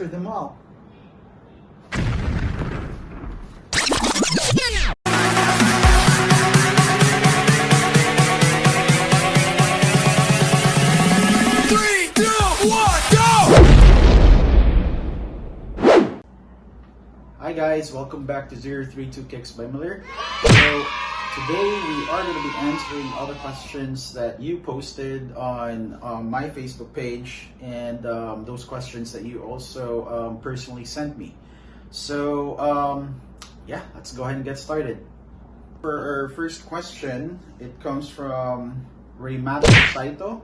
answer them all. Hi guys, welcome back to 032 Kicks by Miller. So today we are going to be answering all the questions that you posted on my Facebook page and those questions that you also personally sent me. So yeah, let's go ahead and get started. For our first question, it comes from Raymato Saito.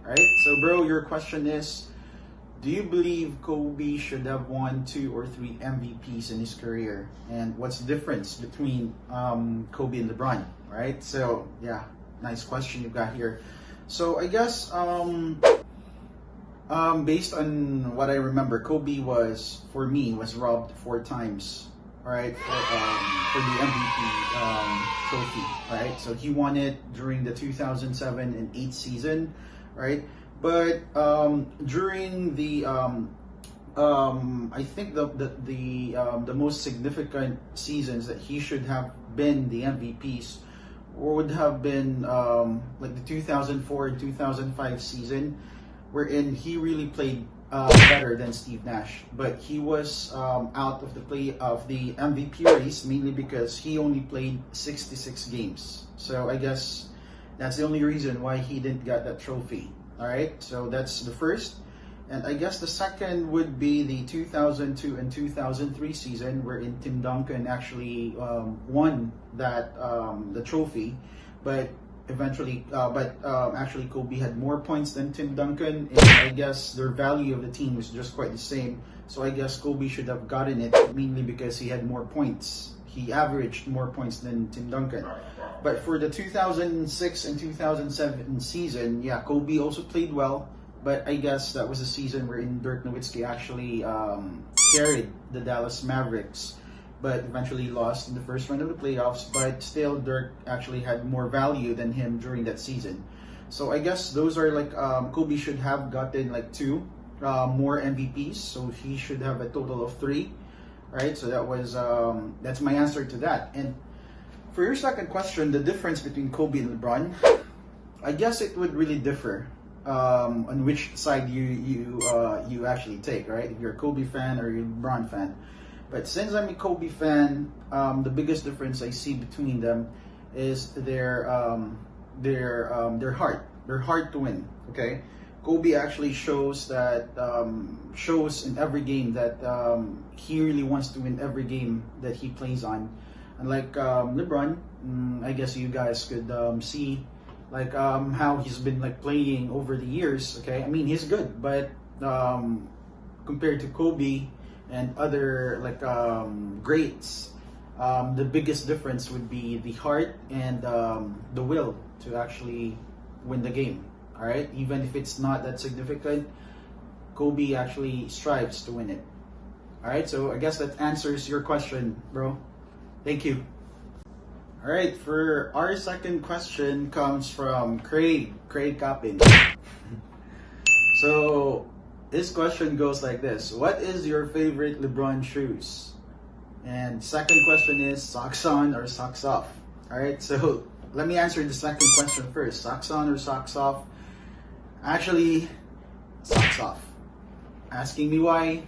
Right? So bro, your question is, do you believe Kobe should have won 2 or 3 MVPs in his career? And what's the difference between Kobe and LeBron? Right? So yeah, nice question you've got here. So I guess based on what I remember, Kobe was robbed 4 times, right, for the MVP trophy, right? So he won it during the 2007 and 8 season, right? But during the I think the most significant seasons that he should have been the MVPs would have been like the 2004 and 2005 season, wherein he really played better than Steve Nash, but he was out of the MVP race mainly because he only played 66 games. So I guess that's the only reason why he didn't get that trophy. Alright, so that's the first. And I guess the second would be the 2002 and 2003 season, wherein Tim Duncan actually won that the trophy, but eventually, actually Kobe had more points than Tim Duncan, and I guess their value of the team was just quite the same. So I guess Kobe should have gotten it mainly because he had more points. He averaged more points than Tim Duncan. But for the 2006 and 2007 season, yeah, Kobe also played well. But I guess that was a season wherein Dirk Nowitzki actually carried the Dallas Mavericks, but eventually lost in the first round of the playoffs. But still, Dirk actually had more value than him during that season. So I guess those are like Kobe should have gotten like 2 more MVPs. So he should have a total of 3. Right, so that was that's my answer to that. And for your second question, the difference between Kobe and LeBron, I guess it would really differ on which side you actually take, right? If you're a Kobe fan or you're a LeBron fan. But since I'm a Kobe fan, the biggest difference I see between them is their heart. Their heart to win. Okay. Kobe actually shows in every game that he really wants to win every game that he plays on. Unlike LeBron, I guess you guys could see like how he's been like playing over the years. Okay, I mean he's good, but compared to Kobe and other like greats, the biggest difference would be the heart and the will to actually win the game. All right, even if it's not that significant, Kobe actually strives to win it. All right, so I guess that answers your question, bro. Thank you. All right, for our second question comes from Craig Capin. So this question goes like this: what is your favorite LeBron shoes? And second question is socks on or socks off? All right, so let me answer the second question first. Socks on or socks off? Actually, socks off. Asking me why?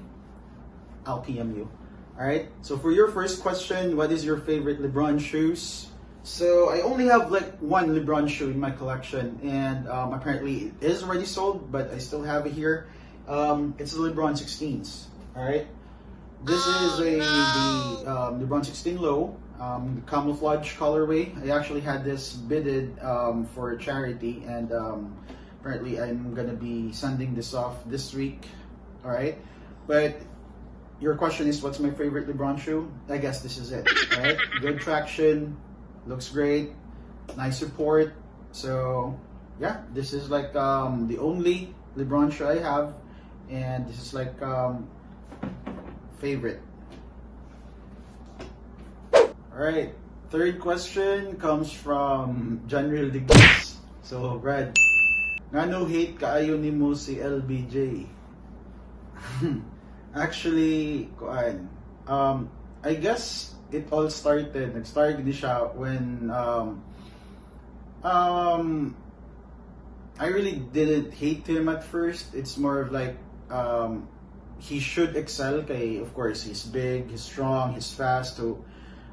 I'll PM you. Alright, so for your first question, what is your favorite LeBron shoes? So I only have like 1 LeBron shoe in my collection, and apparently it is already sold, but I still have it here. It's the LeBron 16s. Alright, this is the LeBron 16 low, camouflage colorway. I actually had this bidded for a charity, and apparently I'm gonna be sending this off this week. All right, but your question is what's my favorite LeBron shoe? I guess this is it. All right, good traction, looks great, nice support. So yeah, this is like the only LeBron shoe I have, and this is like favorite. All right, third question comes from Janril Digis. So Brad, nga no hate kaayo nimo si LBJ. Actually, I guess it all started, nag-start din siya when I really didn't hate him at first. It's more of like he should excel kay of course he's big, he's strong, he's fast. So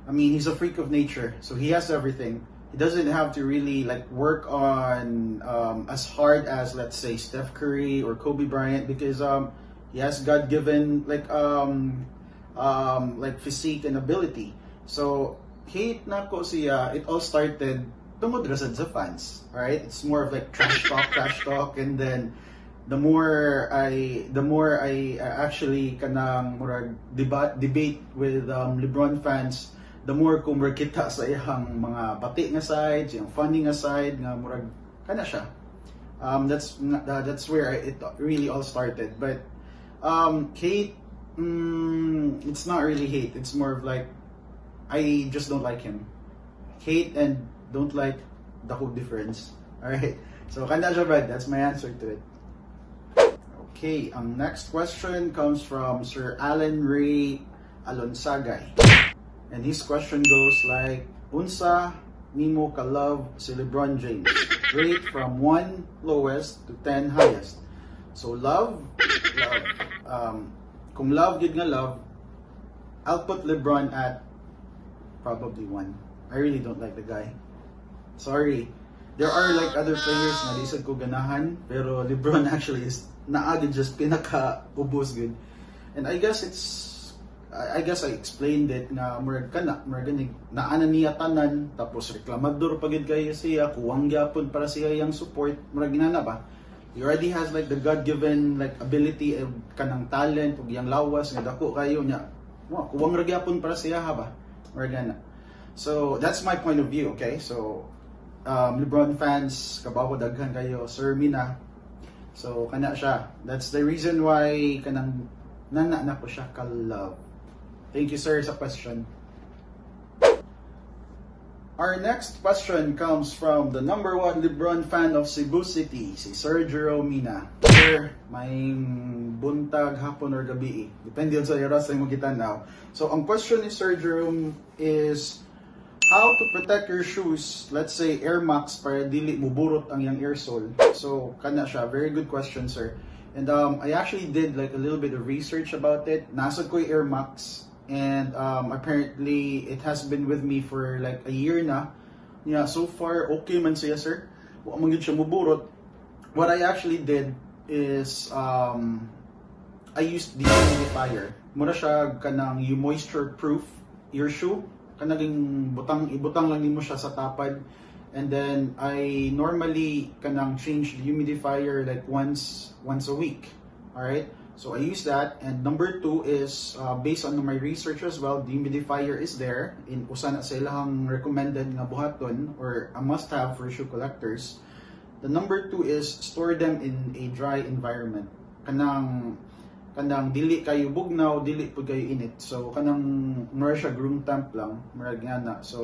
I mean, he's a freak of nature. So he has everything. He doesn't have to really like work on as hard as let's say Steph Curry or Kobe Bryant because he has God-given like physique and ability. So hate na ko siya. It all started tungod ra sad sa fans. Alright? It's more of like trash talk, and then the more I actually kanang murag debate with LeBron fans, the more ko murag kita sa iyang mga pati nga sides, yung funny nga side nga murag kana siya. That's where it really all started. But hate, it's not really hate. It's more of like I just don't like him. Hate and don't like, the whole difference. Alright, so kana siya, Brad. That's my answer to it. Okay, ang next question comes from Sir Alan Ray Alonsagay. And his question goes like, unsa nimo ka love si LeBron James? Rate from 1 lowest to 10 highest. So love. Kung love gid nga love, I'll put LeBron at probably 1. I really don't like the guy. Sorry. There are like other players na di sad ko ganahan, pero LeBron actually is naagid just pinaka-ubos good. And I guess I explained it nga murag ganig naana niya tanan, tapos reklamador pagid kayo siya, kuwang gyapon para siya yang support, murag ginana ba? He already has like the God-given like ability and kanang talent ug yang lawas nga dako kayo niya. Kuwang ra gyapon para siya ha ba? Murag gana. So that's my point of view, okay? So LeBron fans, kabaw daghan kayo, Sir Mina. So kana siya. That's the reason why kanang nana na ko siya ka-love. Thank you, sir, sa question. Our next question comes from the #1 LeBron fan of Cebu City, si Sir Jerome Mina. Sir, may buntag, hapon, or gabi. Depende sa oras na mo kita now. So, ang question ni Sir Jerome is, how to protect your shoes, let's say Air Max, para dili muburot ang yang air sole. So, kana siya. Very good question, sir. And I actually did like a little bit of research about it. Nasa ko yung Air Max. And apparently, it has been with me for like a year na. Yeah, so far, okay man siya, sir. Wa man gyud siya muburot. What I actually did is, I used the humidifier. Mura siya kanang you moisture proof your shoe. Kanang ibutang lang nimo siya sa tapad. And then I normally kanang change the humidifier like once a week. All right? So I use that. And number 2 is based on my research as well, the humidifier is there in usa na sa ilahang recommended nga buhaton or a must have for shoe collectors. The number 2 is store them in a dry environment. Kanang dili kayo bugnaw, dili pud kayo init. So kanang mura siya room temp lang, murag nga na. So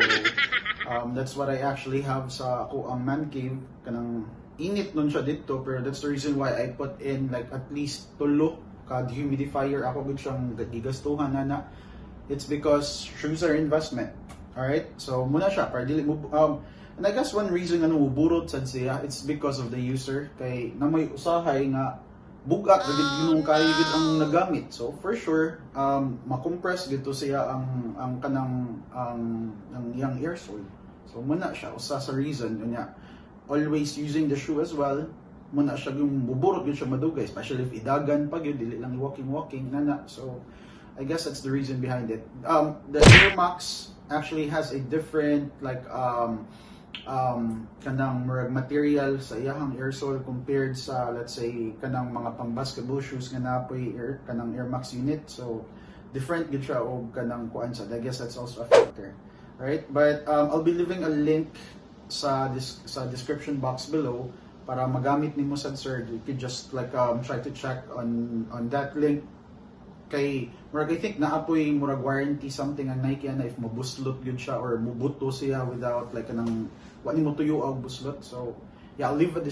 that's what I actually have sa ako ang man cave. Kanang init nun siya dito, pero that's the reason why I put in like at least tulo ka dehumidifier. Ako gud siyang gigastuhan na. It's because shoes are investment. Alright? So muna siya para dili mo and I guess one reason nga muburot sad siya, it's because of the user kay na may usahay nga bugat gid ginung kayo gid ang nagamit. So for sure ma-compress gid to siya ang kanang ang yang air sole. So muna siya usa sa reason unya always using the shoe as well. Muna siya yung buburot yun siya madugay, especially if idagan pag yun, dili lang walking nana. So I guess that's the reason behind it. The Air Max actually has a different like kanang material sa iyahang air sole compared sa let's say kanang mga pang basketball shoes nga napoy kanang Air Max unit. So different gid siya og kanang kuan sa. I guess that's also a factor. Right? But I'll be leaving a link sa description box below para magamit nimo sad, sir. You could just like try to check on that link kay murag I think naapoy murag warranty something ang Nike na if mabuslot gyud siya or mubuto siya without like kanang wa nimo tuyo og buslot. So yeah, I'll leave a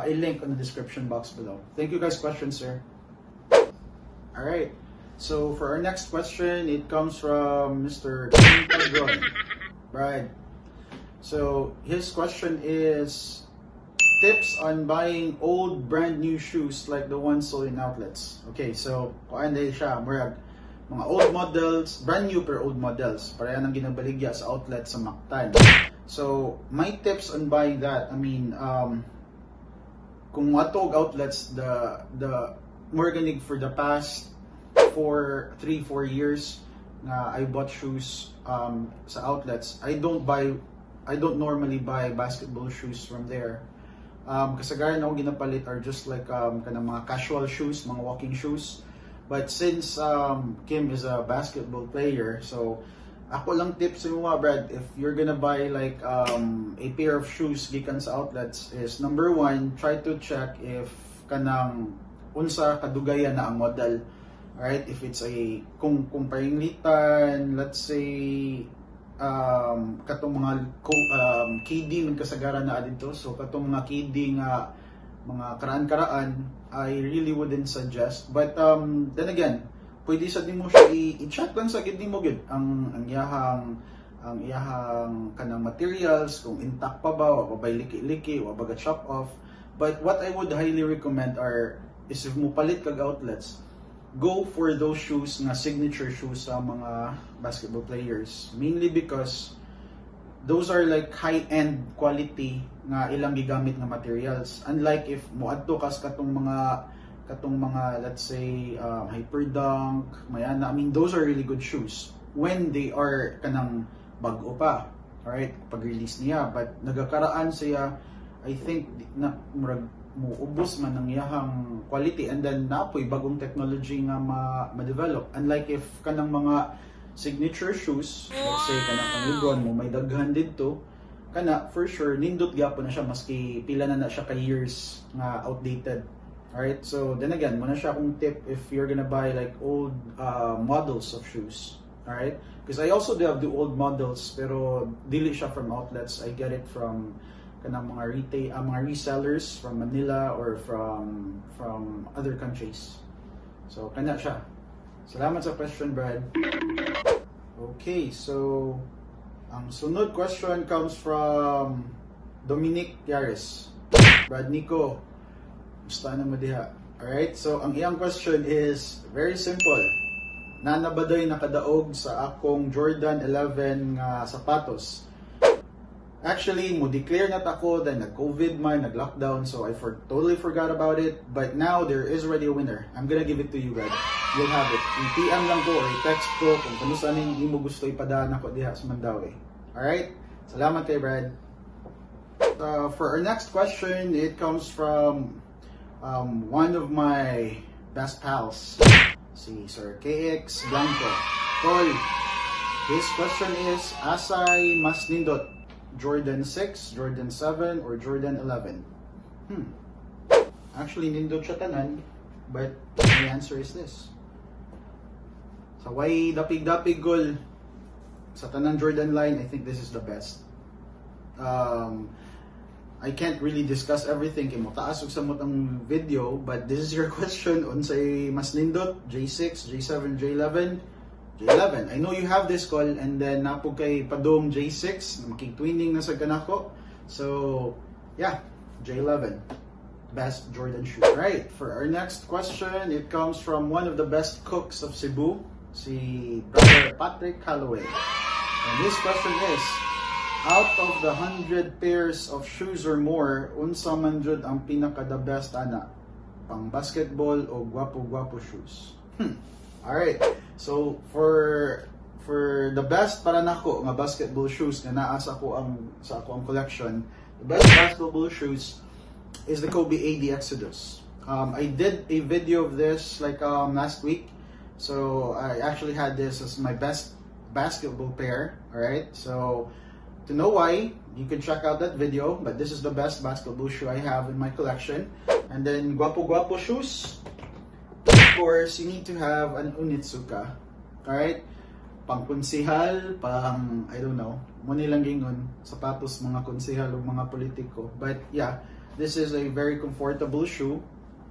link on the description box below. Thank you guys, questions, sir. All right. So for our next question, it comes from Mr. King Padron. Right. So his question is tips on buying old brand new shoes like the ones sold in outlets. Okay, so kuan day siya, murag mga old models, brand new pero old models. Pareha nang ginabaligya sa outlet sa Mactan. So my tips on buying that, I mean, kung atog outlets, the more ganig for the past 3-4 years na I bought shoes sa outlets. I don't normally buy basketball shoes from there. Kasagaran ako ginapalit are just like kanang mga casual shoes, mga walking shoes. But since Kim is a basketball player, so ako lang tips mo Brad, if you're gonna buy like a pair of shoes gikan sa outlets is number one, try to check if kanang unsa kadugayan na ang model. Alright, if it's a kung paringlitan, let's say katong mga KD ng kasagaran na dito, so katong mga KD nga mga karaan-karaan, I really wouldn't suggest. But then again, pwede sa din mo siya i-check lang sa gid mo gid ang iyahang kanang materials, kung intact pa ba, wa ba liki-liki, wa ba chop off. But what I would highly recommend is if mo palit kag outlets, go for those shoes nga signature shoes sa mga basketball players, mainly because those are like high-end quality nga ilang gigamit nga materials, unlike if moadto kas katong mga let's say Hyperdunk, Mayana. I mean, those are really good shoes when they are kanang bag-o pa, alright, pag-release niya, but nagakaraan siya, I think na muubos man ang iyahang quality, and then napoy bagong technology nga ma-develop. Unlike if kanang mga signature shoes, let's say kanang Pangudron mo may daghan dito, kana for sure nindot gyapon na siya maski pila na siya ka years nga outdated. Alright, so then again, muna siya akong tip if you're gonna buy like old models of shoes. Alright, because I also do have the old models pero dili siya from outlets, I get it from kanang mga resellers from Manila or from other countries. So kana siya. Salamat sa question, Brad. Okay, so ang sunod question comes from Dominic Yaris. Brad Nico, musta na mo diha? Alright, so ang iyang question is very simple. Nanabaday nakadaog sa akong Jordan 11 nga sapatos. Actually, mo declare na ako, then nag-COVID man, nag-lockdown, so I totally forgot about it. But now, there is already a winner. I'm gonna give it to you, Brad. You'll have it. I-PM lang ko or i-text ko kung kano saan hindi mo gusto ipadaan ako diha sa Mandawi. Alright? Salamat kay Brad. For our next question, it comes from one of my best pals, si Sir KX Blanco. Tol, his question is, asay mas nindot? Jordan 6, Jordan 7, or Jordan 11? Actually, nindot siya tanan, but the answer is this. Sa way dapig-dapig gol sa tanan Jordan line, I think this is the best. I can't really discuss everything kay mo taas ug samot ang video, but this is your question on say mas nindot, J6, J7, J11. J11. I know you have this call, and then napo kay Padong J6, makig-twinning na sa kanako. So, yeah, J11. Best Jordan shoe. Right, for our next question, it comes from one of the best cooks of Cebu, si Brother Patrick Calloway. And his question is, out of the 100 pairs of shoes or more, unsa man jud ang pinaka the best ana? Pang basketball o gwapo-gwapo shoes? Alright, so for the best para nako nga basketball shoes na naa sa ako ang collection, the best basketball shoes is the Kobe AD Exodus. I did a video of this like last week, so I actually had this as my best basketball pair. Alright, so to know why, you can check out that video, but this is the best basketball shoe I have in my collection. And then gwapo-gwapo shoes, of course, you need to have an Onitsuka. Alright? Pang konsihal, pang, I don't know, mo nilang gingon, sapatos mga konsihal o mga politiko. But yeah, this is a very comfortable shoe.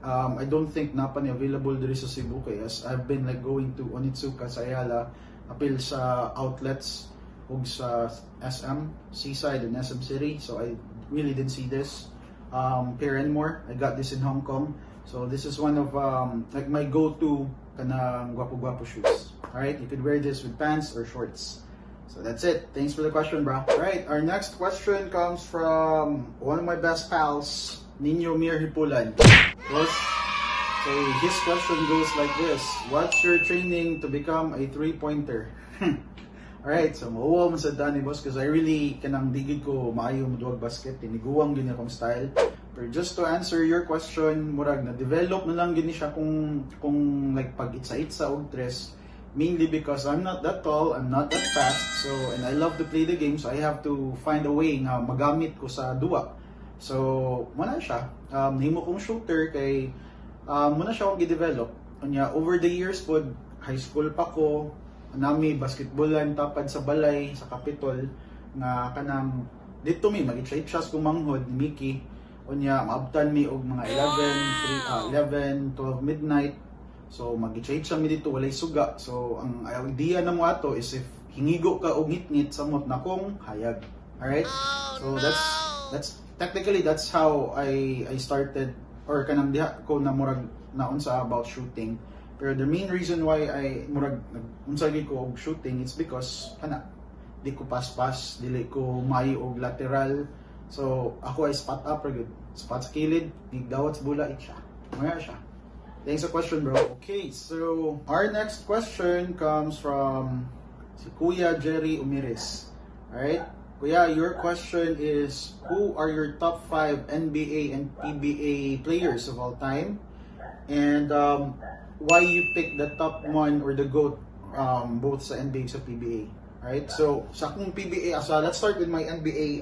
I don't think napa ni available diri sa Cebu kay as I've been like going to Onitsuka sa Ayala apil sa outlets ug sa SM Seaside and SM City, so I really didn't see this pair anymore. I got this in Hong Kong, so this is one of like my go-to kanang guwapo-guwapo shoes. Alright, you could wear this with pants or shorts. So that's it. Thanks for the question, bro. Alright, our next question comes from one of my best pals, Nino Mir Hipulan. So his question goes like this: what's your training to become a three-pointer? Alright, so mauwaw mo sa Danny boss because I really kanang digid ko maayo mo duwag basket, tiniguwang gini akong style. But just to answer your question, murag na develop na lang gini siya kung like pag itsa-itsa og tres, mainly because I'm not that tall, I'm not that fast, so and I love to play the game, so I have to find a way nga magamit ko sa duwa. So muna siya, nahimo kong shooter kay muna siya akong gi-develop. Kanya over the years po, high school pa ko, nami basketballan tapad sa balay sa Capitol nga kanang dito mi mag-trade shots ko manghod ni Mickey. Unya maabtan mi og mga 11, 12 midnight. So mag-trade siya mi dito walay suga. So ang idea na mo ato is if hingigo ka og ngit-ngit samot na kong hayag. Alright? So that's technically that's how I started or kanang diha ko na murag naon sa about shooting. Pero the main reason why I murag unsagi ko og shooting it's because kana di ko paspas, dili ko maayo og lateral. So ako ay spot up good. Spot sa kilid, nigdawat sa bula siya. Maya siya. Thanks for the question, bro. Okay, so our next question comes from si Kuya Jerry Umiris. Alright? Kuya, your question is, who are your top 5 NBA and PBA players of all time? And why you pick the top one or the GOAT both sa NBA sa PBA? Alright? So, sa akong PBA, so let's start with my NBA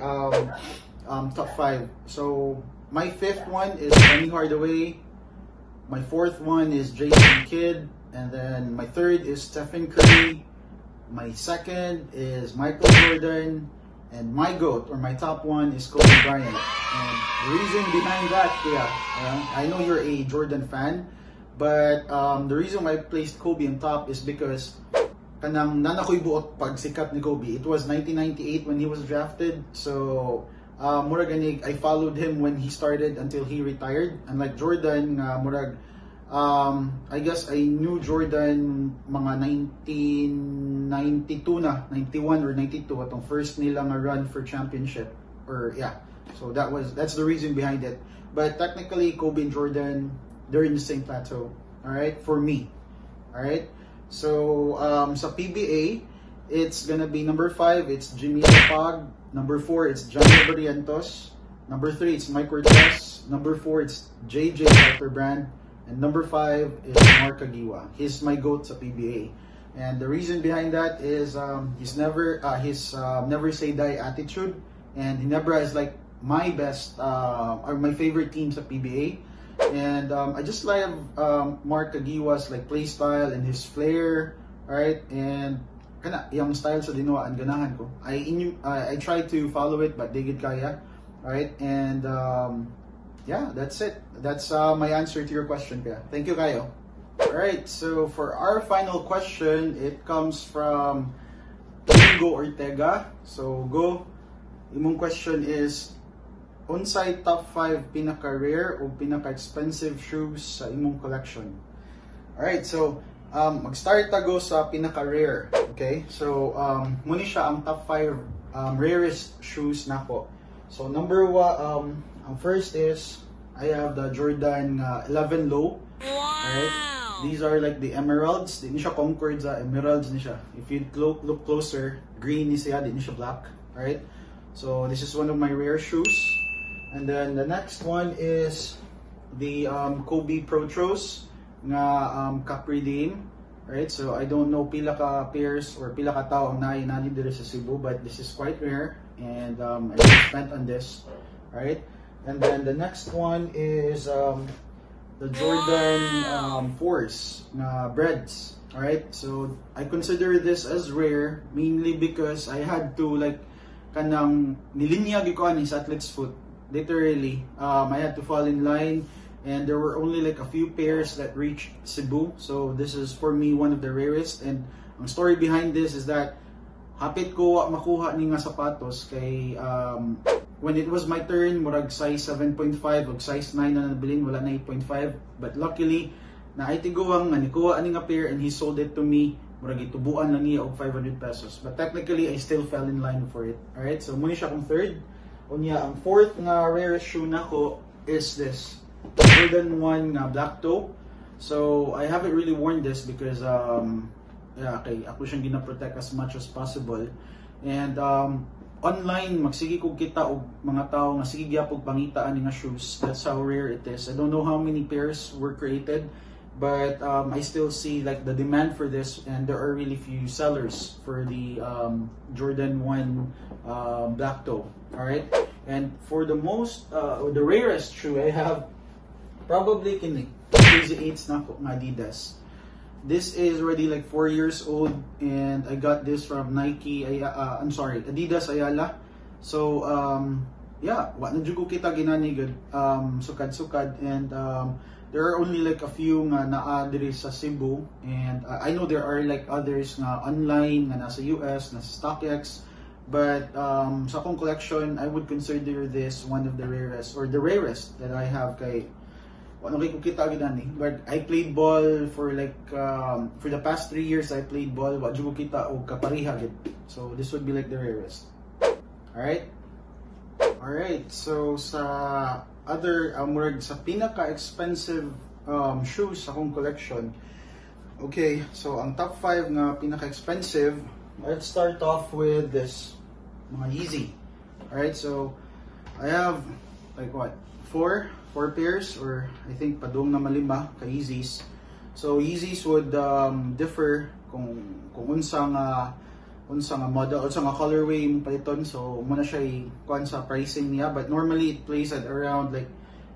top 5. So, my 5th one is Penny Hardaway. My 4th one is Jason Kidd. And then my 3rd is Stephen Curry. My 2nd is Michael Jordan. And my GOAT, or my top one, is Kobe Bryant. And the reason behind that, I know you're a Jordan fan, but the reason why I placed Kobe on top is because kanang nanakoy buot pag sikat ni Kobe. It was 1998 when he was drafted. So, murag ganig, I followed him when he started until he retired. Unlike Jordan, murag, I guess I knew Jordan mga 1992 na, 91 or 92 atong first nila nga run for championship, or yeah. So that's the reason behind it. But technically Kobe and Jordan, they're in the same plateau. All right, for me. All right. So sa PBA, it's gonna be number 5, it's Jimmy Lapag. Number 4, it's Johnny Barrientos. Number 3, it's Mike Cortez. Number 4, it's JJ Brand. And number 5 is Mark Agiwa. He's my GOAT sa PBA. And the reason behind that is he's never never say die attitude, and he never has like my best or my favorite team sa PBA. And I just like Mark Agiwa's like play style and his flair, right? And kana yung style sa dinuan ganahan ko. I try to follow it but di gid kaya, right? And yeah, that's it. That's my answer to your question, Pia. Thank you, Kayo. Alright, so for our final question, it comes from Go Ortega. So, Go, imong question is, unsay top 5 pinaka-rare o pinaka-expensive shoes sa imong collection? Alright, so, mag-start tago sa pinaka-rare. Okay, so, muna siya ang top 5 rarest shoes na ko. So, number 1, ang first is, I have the Jordan 11 Low. Alright? These are like the emeralds. Di ni siya Concords, emeralds ni siya. If you look closer, green ni siya, di ni siya black. Alright? So, this is one of my rare shoes. And then, the next one is the Kobe Protros nga Capri Dame. Alright? So, I don't know pila ka pairs or pila ka tao ang nainani dito sa Cebu, but this is quite rare. And I really spent on this. Alright? And then the next one is the Jordan Force na breads. Alright, so I consider this as rare mainly because I had to like kanang nilinyag ko ani sa athlete's foot. Literally, I had to fall in line and there were only like a few pairs that reached Cebu. So this is for me one of the rarest. And ang story behind this is that hapit ko wa makuha ni nga sapatos kay when it was my turn, murag size 7.5 ug size 9 na nabilin, wala na 8.5. But luckily, na ay tiguang nga nikuha ani nga pair and he sold it to me. Murag itubuan lang niya og 500 pesos. But technically, I still fell in line for it. Alright, so muna siya kung third. Unya, ang fourth nga rarest shoe nako is this Jordan 1 nga black toe. So I haven't really worn this because yeah, okay, ako siyang gina-protect as much as possible. And online, magsige kog kita og mga tao nga sige gyapon pangitaan nga shoes. That's how rare it is. I don't know how many pairs were created, but I still see like the demand for this, and there are really few sellers for the Jordan 1 black toe. All right, and for the most, the rarest shoe I have, probably kini Crazy 8s na Adidas. This is already like 4 years old, and I got this from Nike. I'm sorry, Adidas Ayala. So yeah, wa na jud ko kita ginani good sukad-sukad, and there are only like a few nga naa diri sa Cebu, and I know there are like others nga online nga nasa US, nasa StockX, but sa akong collection, I would consider this one of the rarest, or the rarest that I have kay ano kay ko kita ginani. But I played ball for like for the past 3 years. I played ball, wa jud ko kita og kapariha gid. So this would be like the rarest. All right, so sa other murag sa pinaka-expensive shoes sa akong collection. Okay, so ang top 5 nga pinaka-expensive, let's start off with this mga Yeezy. Alright, so I have like what, 4 pairs, or I think padung na malima ka Yeezys. So Yeezys would differ kung unsa nga model, unsa nga colorway yung paliton. So muna siya kuan sa pricing niya, but normally it plays at around like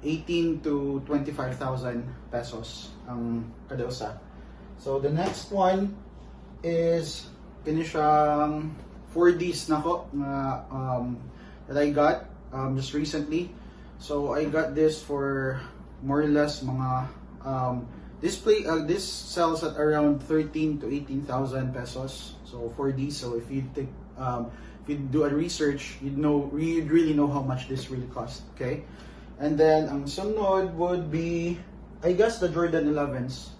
18 to 25,000 pesos ang kada usa. So the next one is kini siyang 4Ds nako nga that I got just recently. So I got this for more or less mga this sells at around 13 to 18,000 pesos. So 4D. So if you take if you do a research, you'd really know how much this really cost. Okay, and then ang sunod would be, I guess, the Jordan 11s.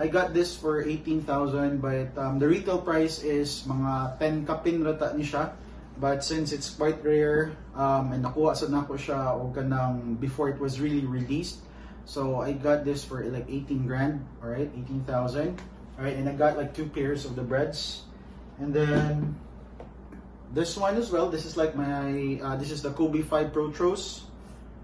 I got this for 18,000, but the retail price is mga 10 kapin rata ni siya. But since it's quite rare, and nakuha sa nako siya o kanang before it was really released, so I got this for like 18 grand, alright, 18,000. Alright, and I got like 2 pairs of the breads. And then this one as well, this is like my, this is the Kobe 5 Pro Tros.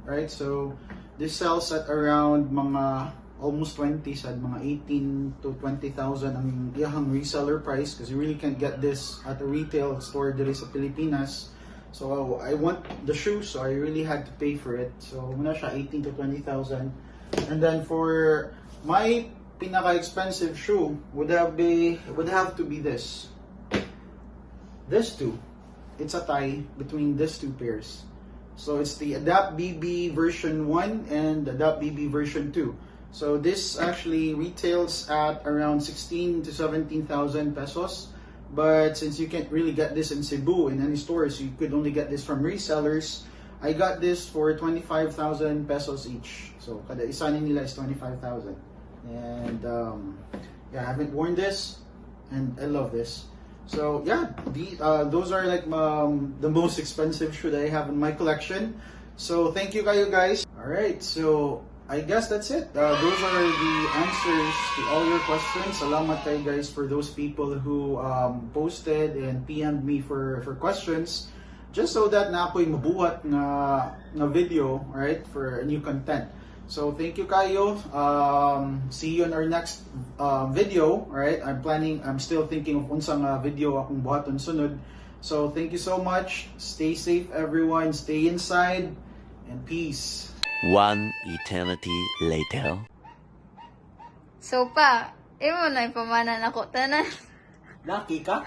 Right, so this sells at around mga almost 20, sad mga 18 to 20,000 ang iyang reseller price, because you really can't get this at a retail store diri sa Pilipinas. So I want the shoe, so I really had to pay for it. So muna siya 18 to 20,000. And then for my pinaka-expensive shoe would have to be this two. It's a tie between these 2 pairs. So it's the Adapt BB version 1 and Adapt BB version 2. So this actually retails at around 16 to 17,000 pesos. But since you can't really get this in Cebu in any stores, you could only get this from resellers. I got this for 25,000 pesos each. So kada isa nila is 25,000. And yeah, I haven't worn this, and I love this. So yeah, those are like the most expensive shoe that I have in my collection. So thank you kayo guys. Alright, so I guess that's it. Those are the answers to all your questions. Salamat kayo guys for those people who posted and PM'd me for questions, just so that na ako'y mabuhat na video, right, for new content. So thank you kayo. See you in our next video. Right? I'm still thinking of unsang video akong buhaton sunod. So thank you so much. Stay safe everyone. Stay inside, and peace. One eternity later. So pa, imo na ipamanan ako tanan. Lucky ka?